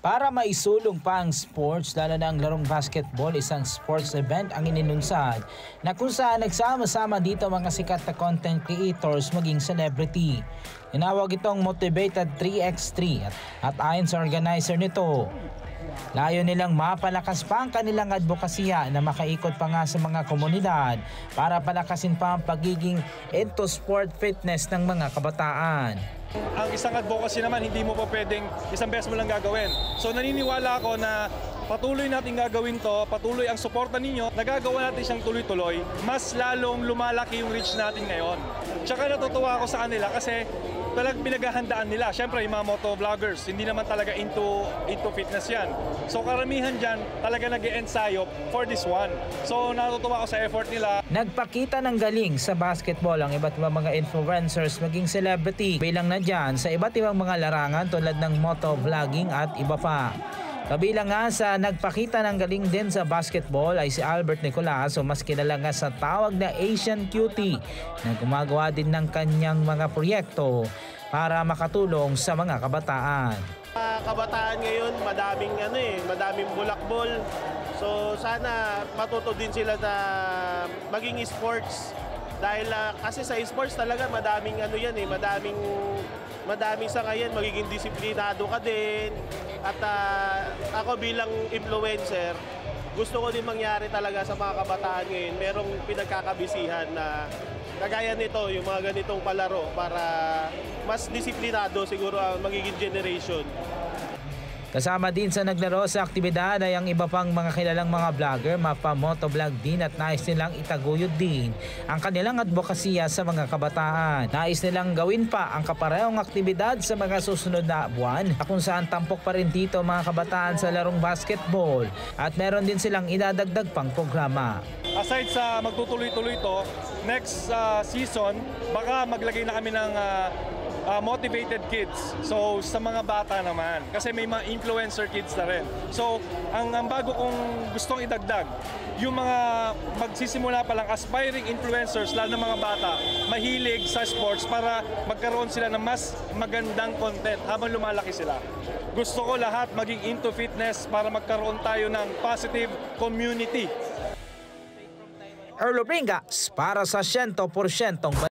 Para maisulong pa ang sports, lalo na ang larong basketball, isang sports event ang inilunsad na kung saan nagsama-sama dito mga sikat na content creators maging celebrity. Tinawag itong Motivated 3x3 at ayon sa organizer nito, layo nilang mapalakas pa ang kanilang advokasya na makaikot pa nga sa mga komunidad para palakasin pa ang pagiging into sport fitness ng mga kabataan. Ang isang advocacy naman, hindi mo pa pwedeng isang beses mo lang gagawin. So naniniwala ako na patuloy natin gagawin to, patuloy ang suporta ninyo, nagagawa natin siyang tuloy-tuloy, mas lalong lumalaki yung reach natin ngayon. Tsaka natutuwa ako sa kanila kasi talagang pinaghahandaan nila. Siyempre, yung mga motovloggers, hindi naman talaga into fitness yan. So karamihan dyan talaga nag-e-ensayo for this one. So natutuwa ako sa effort nila. Nagpakita ng galing sa basketball ang iba't ibang mga influencers maging celebrity. Bilang na dyan sa iba't ibang mga larangan tulad ng motovlogging at iba pa. Kabilang nga sa nagpakita ng galing din sa basketball ay si Albert Nicolas o mas kilala nga sa tawag na Asian Cutie na gumagawa din ng kanyang mga proyekto para makatulong sa mga kabataan. Kabataan ngayon madaming bulakbol. So sana matuto din sila na maging sports dahil kasi sa sports talaga madaming madaming sa ngayon magiging disiplinado ka din. At ako bilang influencer, gusto ko din mangyari talaga sa mga kabataan ngayon. Merong pinagkakabisihan na kagaya nito, yung mga ganitong palaro para mas disiplinado siguro ang magiging generation. Kasama din sa naglaro sa aktibidad ay ang iba pang mga kilalang mga vlogger, mapa-motovlog din at nais nilang itaguyod din ang kanilang advokasya sa mga kabataan. Nais nilang gawin pa ang kaparehong aktibidad sa mga susunod na buwan kung saan tampok pa rin dito mga kabataan sa larong basketball at meron din silang idadagdag pang programa. Aside sa magtutuloy-tuloy to, next season, baka maglagay na kami ng motivated kids. So sa mga bata naman kasi may mga influencer kids na rin. So ang bago kong gustong idagdag, yung mga magsisimula pa lang aspiring influencers, lalo ng mga bata, mahilig sa sports para magkaroon sila ng mas magandang content habang lumalaki sila. Gusto ko lahat maging into fitness para magkaroon tayo ng positive community. Erlo Bringas para sa 100%